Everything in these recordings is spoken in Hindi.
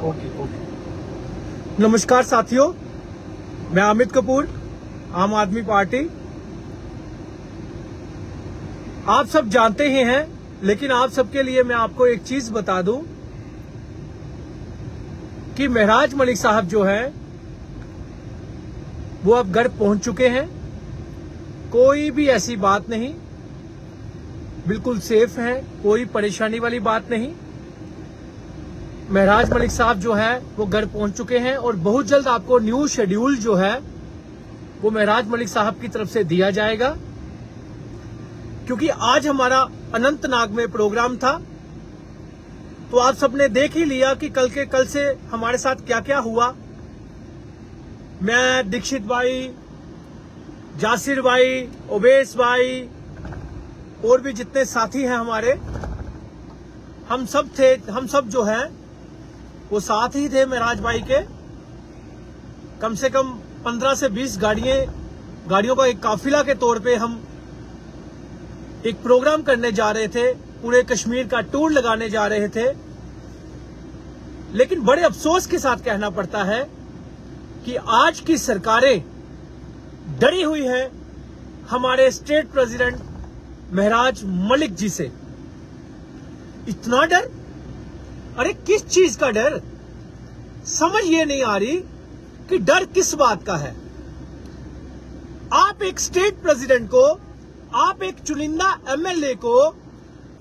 ओके। नमस्कार साथियों, मैं अमित कपूर, आम आदमी पार्टी। आप सब जानते ही हैं, लेकिन आप सबके लिए मैं आपको एक चीज बता दूं कि महराज मलिक साहब जो है वो अब घर पहुंच चुके हैं। कोई भी ऐसी बात नहीं, बिल्कुल सेफ है, कोई परेशानी वाली बात नहीं। महराज मलिक साहब जो है वो घर पहुंच चुके हैं और बहुत जल्द आपको न्यू शेड्यूल जो है वो महराज मलिक साहब की तरफ से दिया जाएगा। क्योंकि आज हमारा अनंतनाग में प्रोग्राम था, तो आप सबने देख ही लिया कि कल से हमारे साथ क्या क्या हुआ। मैं, दीक्षित भाई, जासिर भाई, ओवैस भाई और भी जितने साथी हैं हमारे, हम सब जो हैं वो साथ ही थे महराज भाई के। कम से कम 15 से 20 गाड़ियों का एक काफिला के तौर पे हम एक प्रोग्राम करने जा रहे थे, पूरे कश्मीर का टूर लगाने जा रहे थे। लेकिन बड़े अफसोस के साथ कहना पड़ता है कि आज की सरकारें डरी हुई हैं हमारे स्टेट प्रेसिडेंट महराज मलिक जी से। इतना डर, अरे किस चीज का डर? समझ ये नहीं आ रही कि डर किस बात का है। आप एक स्टेट प्रेसिडेंट को, आप एक चुनिंदा एमएलए को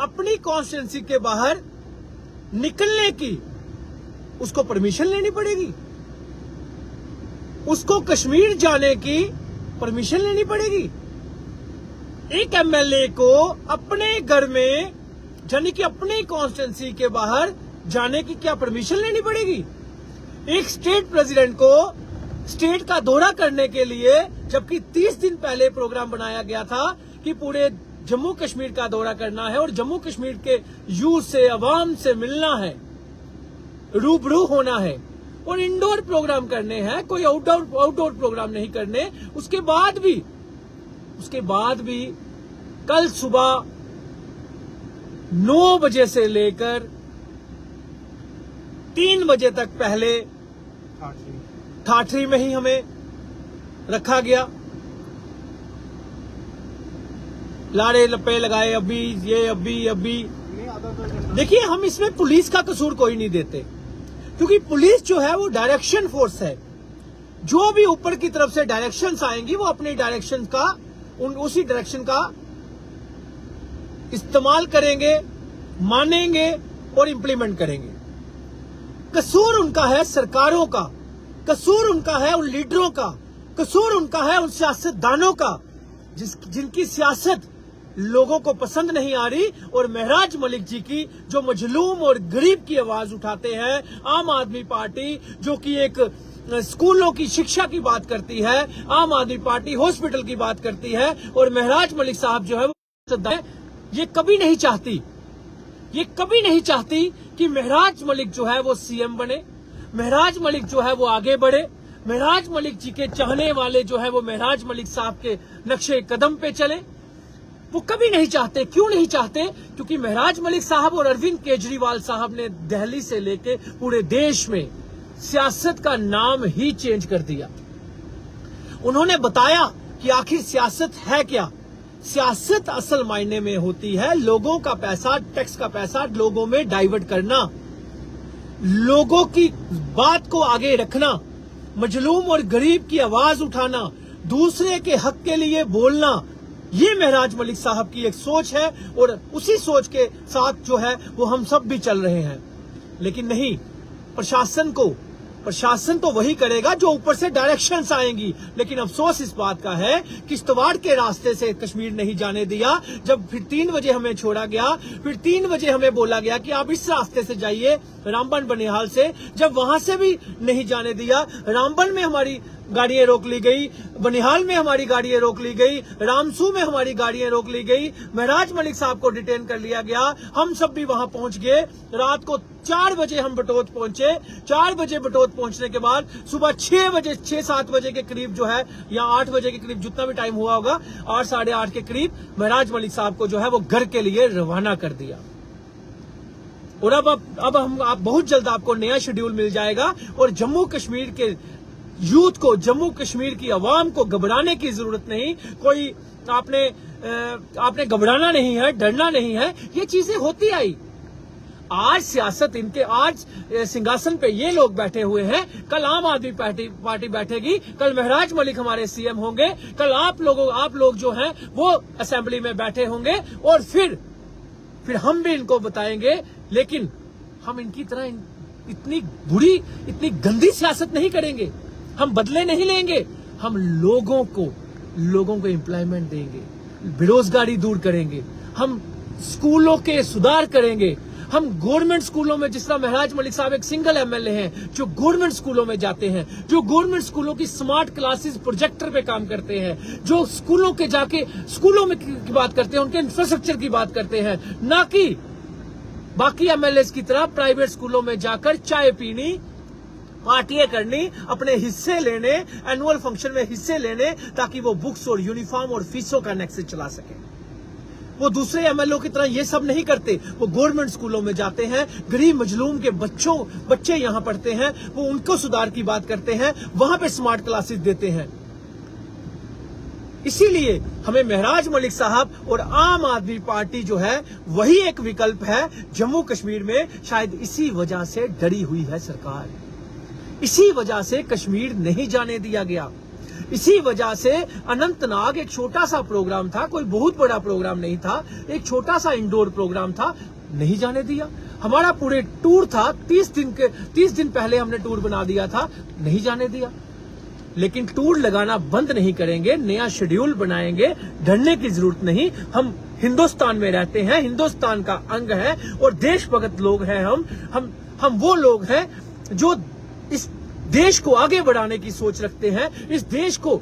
अपनी कॉन्स्टिट्यूंसी के बाहर निकलने की उसको परमिशन लेनी पड़ेगी, उसको कश्मीर जाने की परमिशन लेनी पड़ेगी। एक एमएलए को अपने घर में, यानी कि अपनी कॉन्स्टिट्यूंसी के बाहर जाने की क्या परमिशन लेनी पड़ेगी? एक स्टेट प्रेसिडेंट को स्टेट का दौरा करने के लिए, जबकि 30 दिन पहले प्रोग्राम बनाया गया था कि पूरे जम्मू कश्मीर का दौरा करना है और जम्मू कश्मीर के यूथ से, अवाम से मिलना है, रूबरू होना है और इंडोर प्रोग्राम करने हैं, कोई आउटडोर प्रोग्राम नहीं करने। उसके बाद भी कल सुबह 9 बजे से लेकर 3 बजे तक पहले ठाठरी में ही हमें रखा गया। लाड़े लपे लगाए, अभी। देखिए, हम इसमें पुलिस का कसूर कोई नहीं देते, क्योंकि पुलिस जो है वो डायरेक्शन फोर्स है। जो भी ऊपर की तरफ से डायरेक्शंस आएंगी वो अपनी डायरेक्शन का, उसी डायरेक्शन का इस्तेमाल करेंगे, मानेंगे और इंप्लीमेंट करेंगे। कसूर उनका है सरकारों का, कसूर उनका है उन लीडरों का, कसूर उनका है उन सियासतदानों का जिनकी सियासत लोगों को पसंद नहीं आ रही। और महराज मलिक जी की जो मजलूम और गरीब की आवाज उठाते हैं, आम आदमी पार्टी जो कि एक स्कूलों की शिक्षा की बात करती है, आम आदमी पार्टी हॉस्पिटल की बात करती है, और महराज मलिक साहब जो है वो ये कभी नहीं चाहती कि महराज मलिक जो है वो सीएम बने, महराज मलिक जो है वो आगे बढ़े, महराज मलिक जी के चाहने वाले जो है वो महराज मलिक साहब के नक्शे कदम पे चले। वो कभी नहीं चाहते। क्यों नहीं चाहते? क्योंकि महराज मलिक साहब और अरविंद केजरीवाल साहब ने दिल्ली से लेके पूरे देश में सियासत का नाम ही चेंज कर दिया। उन्होंने बताया कि आखिर सियासत है क्या। सियासत असल मायने में होती है लोगों का पैसा, टैक्स का पैसा लोगों में डाइवर्ट करना, लोगों की बात को आगे रखना, मजलूम और गरीब की आवाज उठाना, दूसरे के हक के लिए बोलना। ये महराज मलिक साहब की एक सोच है और उसी सोच के साथ जो है वो हम सब भी चल रहे हैं। लेकिन नहीं, प्रशासन तो वही करेगा जो ऊपर से डायरेक्शंस आएंगी। लेकिन अफसोस इस बात का है कि किश्तवाड़ के रास्ते से कश्मीर नहीं जाने दिया। जब फिर 3 बजे हमें छोड़ा गया, फिर 3 बजे हमें बोला गया कि आप इस रास्ते से जाइए, रामबन बनिहाल से। जब वहां से भी नहीं जाने दिया, रामबन में हमारी गाड़ियां रोक ली गई, बनिहाल में हमारी गाड़ियां रोक ली गई, रामसू में हमारी गाड़ियां रोक ली गई, महराज मलिक साहब को डिटेन कर लिया गया। हम सब भी वहां पहुंच गए। रात को 4 बजे हम बटोत पहुंचे। 4 बजे बटोत पहुंचने के बाद सुबह 6-7 बजे के करीब जो है, या 8 बजे के करीब, जितना भी टाइम हुआ होगा, 8 साढ़े 8 के करीब महराज मलिक साहब को जो है वो घर के लिए रवाना कर दिया। और अब हम आप बहुत जल्द आपको नया शेड्यूल मिल जाएगा और जम्मू कश्मीर के यूथ को, जम्मू कश्मीर की आवाम को घबराने की जरूरत नहीं। कोई आपने घबराना नहीं है, डरना नहीं है। ये चीजें होती आई। आज सियासत इनके, आज सिंहासन पे ये लोग बैठे हुए हैं, कल आम आदमी पार्टी बैठेगी, कल महराज मलिक हमारे सीएम होंगे, कल आप लोग जो हैं वो असेंबली में बैठे होंगे और फिर हम भी इनको बताएंगे। लेकिन हम इनकी तरह इतनी बुरी, इतनी गंदी सियासत नहीं करेंगे। हम बदले नहीं लेंगे। हम लोगों को एम्प्लॉयमेंट देंगे, बेरोजगारी दूर करेंगे, हम स्कूलों के सुधार करेंगे। हम गवर्नमेंट स्कूलों में, जिस तरह महराज मलिक साहब एक सिंगल एमएलए हैं जो गवर्नमेंट स्कूलों में जाते हैं, जो गवर्नमेंट स्कूलों की स्मार्ट क्लासेस प्रोजेक्टर पे काम करते हैं, जो स्कूलों के जाके स्कूलों में की बात करते हैं, उनके इंफ्रास्ट्रक्चर की बात करते हैं, ना कि बाकी एमएलए की तरह प्राइवेट स्कूलों में जाकर चाय पीनी, पार्टियां करनी, अपने हिस्से लेने, एनुअल फंक्शन में हिस्से लेने, ताकि वो बुक्स और यूनिफॉर्म और फीसों का नेक्सस चला सके। वो दूसरे एमएलए की तरह ये सब नहीं करते। वो गवर्नमेंट स्कूलों में जाते हैं, गरीब मजलूम के बच्चे यहां पढ़ते हैं, वो उनको सुधार की बात करते हैं, वहां पे स्मार्ट क्लासेस देते हैं। इसीलिए हमें महराज मलिक साहब और आम आदमी पार्टी जो है वही एक विकल्प है जम्मू कश्मीर में। शायद इसी वजह से डरी हुई है सरकार, इसी वजह से कश्मीर नहीं जाने दिया गया, इसी वजह से अनंतनाग एक छोटा सा प्रोग्राम था, कोई बहुत बड़ा प्रोग्राम नहीं था, एक छोटा सा इंडोर प्रोग्राम था, नहीं जाने दिया। हमारा पूरे टूर था 30 दिन पहले हमने टूर बना दिया था, नहीं जाने दिया। लेकिन टूर लगाना बंद नहीं करेंगे, नया शेड्यूल बनाएंगे, डरने की जरूरत नहीं। हम हिंदुस्तान में रहते हैं, हिंदुस्तान का अंग है और देशभक्त लोग हैं। हम वो लोग हैं जो इस देश को आगे बढ़ाने की सोच रखते हैं, इस देश को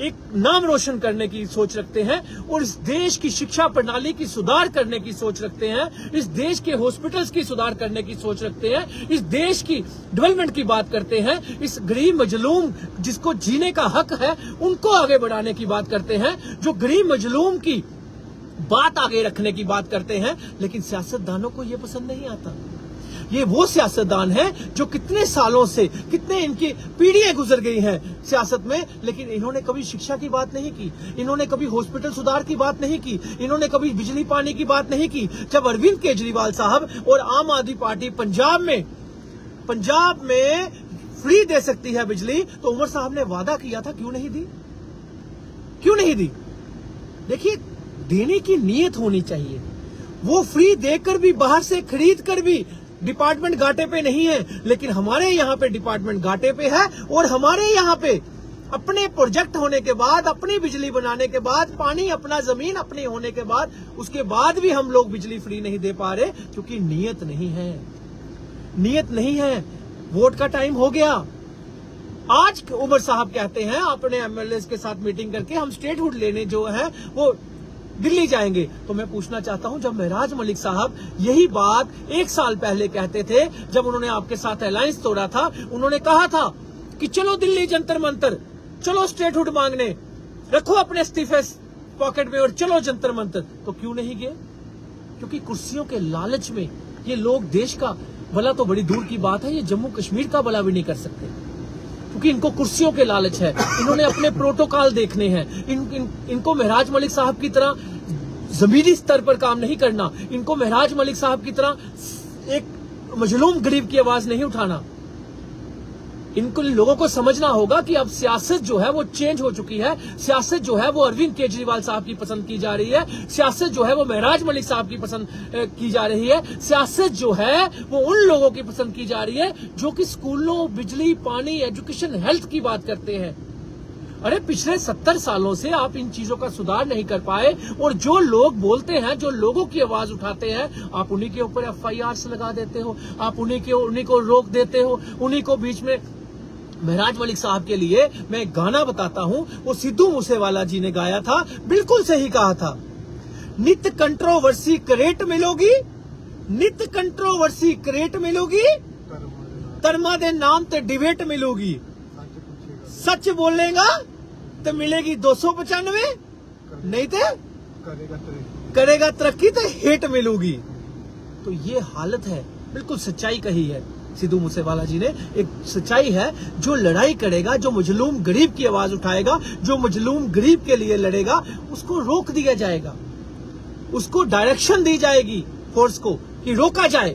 एक नाम रोशन करने की सोच रखते हैं और इस देश की शिक्षा प्रणाली की सुधार करने की सोच रखते हैं, इस देश के हॉस्पिटल्स की सुधार करने की सोच रखते हैं, इस देश की डेवलपमेंट की बात करते हैं, इस गरीब मजलूम जिसको जीने का हक है उनको आगे बढ़ाने की बात करते हैं, जो गरीब मजलूम की बात आगे रखने की बात करते हैं। लेकिन सियासतदानों को यह पसंद नहीं आता। ये वो सियासतदान है जो कितने सालों से, कितने इनकी पीढ़ियां गुजर गई हैं सियासत में, लेकिन इन्होंने कभी शिक्षा की बात नहीं की, इन्होंने कभी हॉस्पिटल सुधार की बात नहीं की, इन्होंने कभी बिजली पानी की बात नहीं की। जब अरविंद केजरीवाल साहब और आम आदमी पार्टी पंजाब में फ्री दे सकती है बिजली, तो उमर साहब ने वादा किया था, क्यों नहीं दी? क्यों नहीं दी? देखिए, देने की नीयत होनी चाहिए। वो फ्री देकर भी, बाहर से खरीद कर भी डिपार्टमेंट घाटे पे नहीं है, लेकिन हमारे यहाँ पे डिपार्टमेंट घाटे पे है। और हमारे यहाँ पे अपने प्रोजेक्ट होने के बाद, अपनी बिजली बनाने के बाद, पानी अपना, जमीन अपनी होने के बाद, उसके बाद भी हम लोग बिजली फ्री नहीं दे पा रहे, क्योंकि नीयत नहीं है। नीयत नहीं है। वोट का टाइम हो गया। आज उमर साहब कहते हैं अपने एमएलए के साथ मीटिंग करके हम स्टेटहुड लेने जो है वो दिल्ली जाएंगे। तो मैं पूछना चाहता हूं, जब महराज मलिक साहब यही बात 1 साल पहले कहते थे, जब उन्होंने आपके साथ अलायंस तोड़ा था, उन्होंने कहा था कि चलो दिल्ली जंतर मंतर, चलो स्टेटहुड मांगने, रखो अपने इस्तीफे पॉकेट में और चलो जंतर मंतर, तो क्यों नहीं गए? क्योंकि कुर्सियों के लालच में ये लोग देश का भला तो बड़ी दूर की बात है, ये जम्मू कश्मीर का भला भी नहीं कर सकते, क्योंकि इनको कुर्सियों के लालच है। इन्होंने अपने प्रोटोकॉल देखने हैं। इनको महराज मलिक साहब की तरह जमीनी स्तर पर काम नहीं करना, इनको महराज मलिक साहब की तरह एक मजलूम गरीब की आवाज नहीं उठाना। इनको लोगों को समझना होगा कि अब सियासत जो है वो चेंज हो चुकी है। सियासत जो है वो अरविंद केजरीवाल साहब की पसंद की जा रही है। सियासत जो है वो महराज मलिक साहब की पसंद की जा रही है। सियासत जो है वो उन लोगों की पसंद की जा रही है जो कि स्कूलों, बिजली, पानी, एजुकेशन, हेल्थ की बात करते हैं। अरे पिछले 70 सालों से आप इन चीजों का सुधार नहीं कर पाए, और जो लोग बोलते हैं, जो लोगों की आवाज उठाते हैं, आप उन्हीं के ऊपर FIR लगा देते हो, आप उन्हीं को रोक देते हो, उन्हीं को बीच में। महराज मलिक साहब के लिए मैं गाना बताता हूं, वो सिद्धू मूसेवाला जी ने गाया था, बिल्कुल सही कहा था। नित कंट्रोवर्सी करेट मिलोगी, नित कंट्रोवर्सी करेट मिलोगी, धर्मा दे नाम ते डिबेट मिलोगी, सच बोलेगा तो मिलेगी 295, नहीं तो करेगा तरक्की तो हेट मिलोगी। तो ये हालत है। बिल्कुल सच्चाई कही है सिद्धू मूसेवाला जी ने। एक सच्चाई है, जो लड़ाई करेगा, जो मजलूम गरीब की आवाज उठाएगा, जो मजलूम गरीब के लिए लड़ेगा, उसको रोक दिया जाएगा, उसको डायरेक्शन दी जाएगी फोर्स को कि रोका जाए,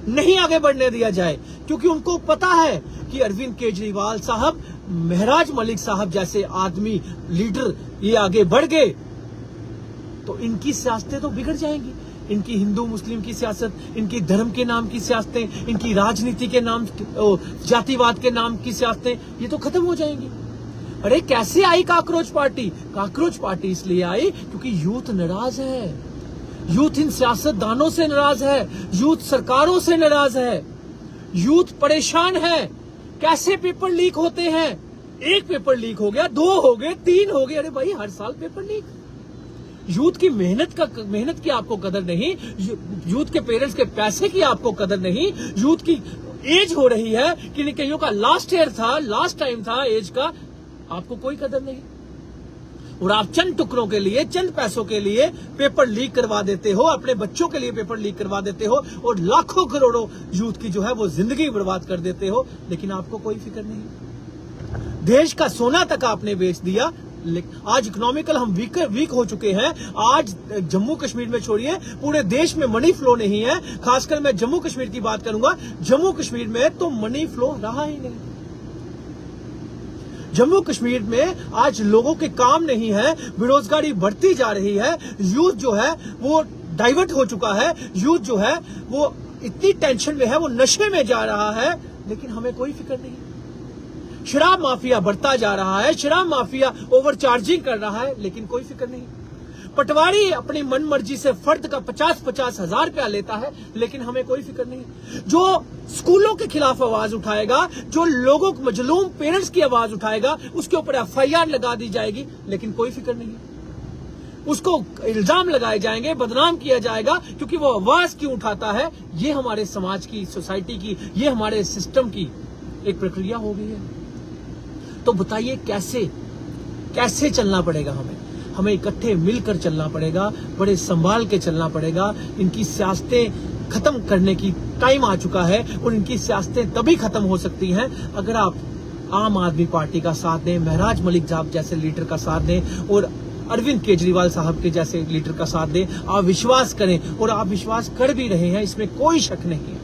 नहीं आगे बढ़ने दिया जाए। क्योंकि उनको पता है कि अरविंद केजरीवाल साहब, महराज मलिक साहब जैसे आदमी, लीडर ये आगे बढ़ गए तो इनकी सियासतें तो बिगड़ जाएंगी। इनकी हिंदू मुस्लिम की सियासत, इनकी धर्म के नाम की सियासतें, इनकी राजनीति के नाम, जातिवाद के नाम की सियासतें, ये तो खत्म हो जाएंगी। अरे कैसे आई काकरोच पार्टी? काकरोच पार्टी इसलिए आई क्योंकि यूथ नाराज है, यूथ इन सियासतदानों से नाराज है, यूथ सरकारों से नाराज है, यूथ परेशान है। कैसे पेपर लीक होते हैं? एक पेपर लीक हो गया, 2 हो गए, 3 हो गए। अरे भाई हर साल पेपर लीक। यूथ की मेहनत की आपको कदर नहीं, यूथ के पेरेंट्स के पैसे की आपको कदर नहीं, यूथ की एज हो रही है कि कईयों का लास्ट ईयर था, लास्ट टाइम था एज का, आपको कोई कदर नहीं। और आप चंद टुकड़ों के लिए, चंद पैसों के लिए पेपर लीक करवा देते हो, अपने बच्चों के लिए पेपर लीक करवा देते हो और लाखों करोड़ों यूथ की जो है वो जिंदगी बर्बाद कर देते हो, लेकिन आपको कोई फिक्र नहीं। देश का सोना तक आपने बेच दिया। आज इकोनॉमिकल हम वीक हो चुके हैं। आज जम्मू कश्मीर में छोड़िए, पूरे देश में मनी फ्लो नहीं है। खासकर मैं जम्मू कश्मीर की बात करूंगा, जम्मू कश्मीर में तो मनी फ्लो रहा ही नहीं। जम्मू कश्मीर में आज लोगों के काम नहीं है, बेरोजगारी बढ़ती जा रही है, यूथ जो है वो डाइवर्ट हो चुका है, यूथ जो है वो इतनी टेंशन में है, वो नशे में जा रहा है, लेकिन हमें कोई फिक्र नहीं। शराब माफिया बढ़ता जा रहा है, शराब माफिया ओवरचार्जिंग कर रहा है, लेकिन कोई फिक्र नहीं। पटवारी अपनी मन मर्जी से फर्द का 50-50 हजार रुपया लेता है, लेकिन हमें कोई फिक्र नहीं। जो स्कूलों के खिलाफ आवाज उठाएगा, जो लोगों को मजलूम पेरेंट्स की आवाज उठाएगा, उसके ऊपर FIR लगा दी जाएगी, लेकिन कोई फिक्र नहीं। उसको इल्जाम लगाए जाएंगे, बदनाम किया जाएगा, क्योंकि वो आवाज क्यों उठाता है। ये हमारे समाज की, सोसाइटी की, ये हमारे सिस्टम की एक प्रक्रिया हो गई है। तो बताइए कैसे चलना पड़ेगा हमें इकट्ठे मिलकर चलना पड़ेगा, बड़े संभाल के चलना पड़ेगा। इनकी सियासतें खत्म करने की टाइम आ चुका है और इनकी सियासतें तभी खत्म हो सकती हैं अगर आप आम आदमी पार्टी का साथ दें, महराज मलिक साहब जैसे लीडर का साथ दें और अरविंद केजरीवाल साहब के जैसे लीडर का साथ दें। आप विश्वास करें, और आप विश्वास कर भी रहे हैं, इसमें कोई शक नहीं है,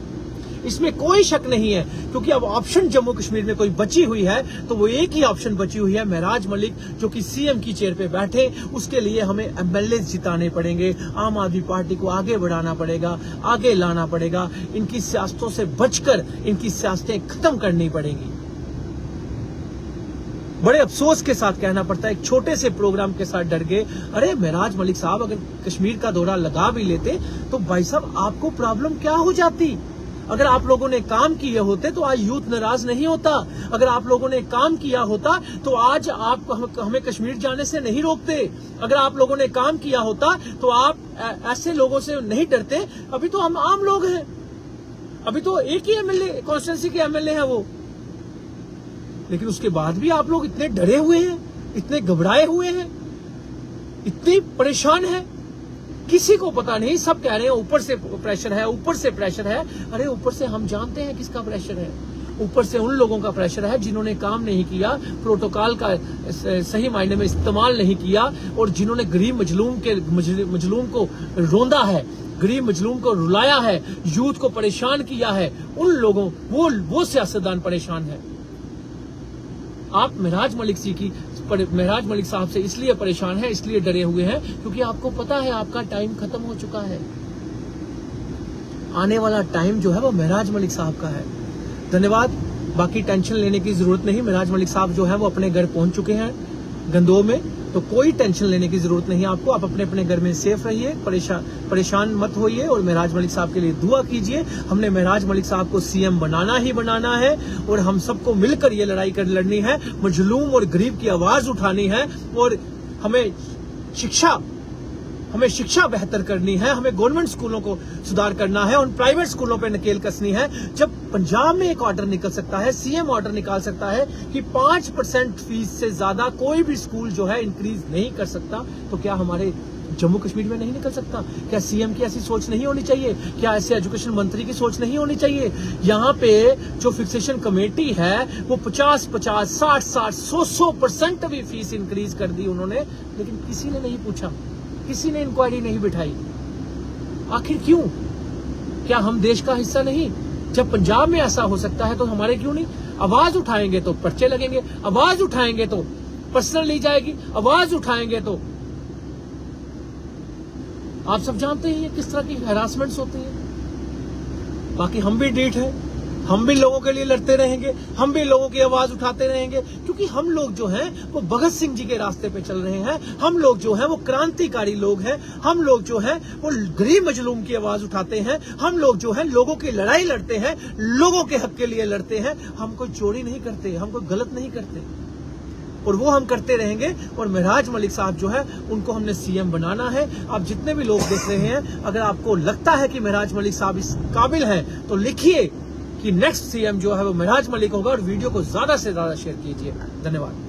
इसमें कोई शक नहीं है। क्योंकि अब ऑप्शन जम्मू कश्मीर में कोई बची हुई है तो वो एक ही ऑप्शन बची हुई है, महराज मलिक, जो कि CM की चेयर पे बैठे। उसके लिए हमें MLA जिताने पड़ेंगे, आम आदमी पार्टी को आगे बढ़ाना पड़ेगा, आगे लाना पड़ेगा। इनकी सियासतों से बचकर इनकी सियासतें खत्म करनी पड़ेंगी। बड़े अफसोस के साथ कहना पड़ता है, एक छोटे से प्रोग्राम के साथ डर गए। अरे महराज मलिक साहब अगर कश्मीर का दौरा लगा भी लेते तो भाई साहब आपको प्रॉब्लम क्या हो जाती? अगर आप लोगों ने काम किए होते तो आज यूथ नाराज नहीं होता। अगर आप लोगों ने काम किया होता तो आज आप हमें कश्मीर जाने से नहीं रोकते। अगर आप लोगों ने काम किया होता तो आप ऐसे लोगों से नहीं डरते। अभी तो हम आम लोग हैं, अभी तो एक ही MLA, कॉन्स्टिट्यूंसी के MLA हैं वो, लेकिन उसके बाद भी आप लोग इतने डरे हुए हैं, इतने घबराए हुए हैं, इतने परेशान हैं। किसी को पता नहीं, सब कह रहे हैं ऊपर से प्रेशर है, ऊपर से प्रेशर है। अरे ऊपर से हम जानते हैं किसका प्रेशर है। ऊपर से उन लोगों का प्रेशर है जिन्होंने काम नहीं किया, प्रोटोकॉल का सही मायने में इस्तेमाल नहीं किया, और जिन्होंने गरीब मजलूम को रोंदा है, गरीब मजलूम को रुलाया है, यूथ को परेशान किया है। उन लोगों, वो सियासतदान परेशान है। आप महराज मलिक साहब से इसलिए परेशान है, इसलिए डरे हुए हैं क्योंकि आपको पता है आपका टाइम खत्म हो चुका है। आने वाला टाइम जो है वो महराज मलिक साहब का है। धन्यवाद। बाकी टेंशन लेने की जरूरत नहीं। महराज मलिक साहब जो है वो अपने घर पहुंच चुके हैं गंदोह में, तो कोई टेंशन लेने की जरूरत नहीं आपको। आप अपने अपने घर में सेफ रहिए, परेशान मत होइए और महराज मलिक साहब के लिए दुआ कीजिए। हमने महराज मलिक साहब को CM बनाना ही बनाना है और हम सबको मिलकर ये लड़ाई लड़नी है। मजलूम और गरीब की आवाज उठानी है और हमें शिक्षा बेहतर करनी है। हमें गवर्नमेंट स्कूलों को सुधार करना है और प्राइवेट स्कूलों पे नकेल कसनी है। जब पंजाब में एक ऑर्डर निकल सकता है, CM ऑर्डर निकाल सकता है कि 5% फीस से ज्यादा कोई भी स्कूल जो है इंक्रीज नहीं कर सकता, तो क्या हमारे जम्मू कश्मीर में नहीं निकल सकता? क्या सीएम की ऐसी सोच नहीं होनी चाहिए? क्या ऐसे एजुकेशन मंत्री की सोच नहीं होनी चाहिए? यहाँ पे जो फिक्सेशन कमेटी है वो 50-50, 60-60, 100% भी फीस इंक्रीज कर दी उन्होंने, लेकिन किसी ने नहीं पूछा, किसी ने इंक्वायरी नहीं बिठाई। आखिर क्यों? क्या हम देश का हिस्सा नहीं? जब पंजाब में ऐसा हो सकता है तो हमारे क्यों नहीं? आवाज उठाएंगे तो पर्चे लगेंगे, आवाज उठाएंगे तो पर्सनल ली जाएगी, आवाज उठाएंगे तो आप सब जानते हैं ये किस तरह की हैरासमेंट्स होती है। बाकी हम भी डीठ है, हम भी लोगों के लिए लड़ते रहेंगे, हम भी लोगों की आवाज उठाते रहेंगे, क्योंकि हम लोग जो हैं वो भगत सिंह जी के रास्ते पे चल रहे हैं। हम लोग जो हैं वो क्रांतिकारी लोग हैं। हम लोग जो हैं वो गरीब मजलूम की आवाज उठाते हैं। हम लोग जो हैं लोगों की लड़ाई लड़ते हैं, लोगों के हक के लिए लड़ते हैं। हम कोई चोरी नहीं करते, हम कोई गलत नहीं करते, और वो हम करते रहेंगे। और महराज मलिक साहब जो है उनको हमने सीएम बनाना है। आप जितने भी लोग देख रहे हैं, अगर आपको लगता है कि महराज मलिक साहब इस काबिल हैं तो लिखिए कि नेक्स्ट सीएम जो है वो महराज मलिक होगा, और वीडियो को ज्यादा से ज्यादा शेयर कीजिए। धन्यवाद।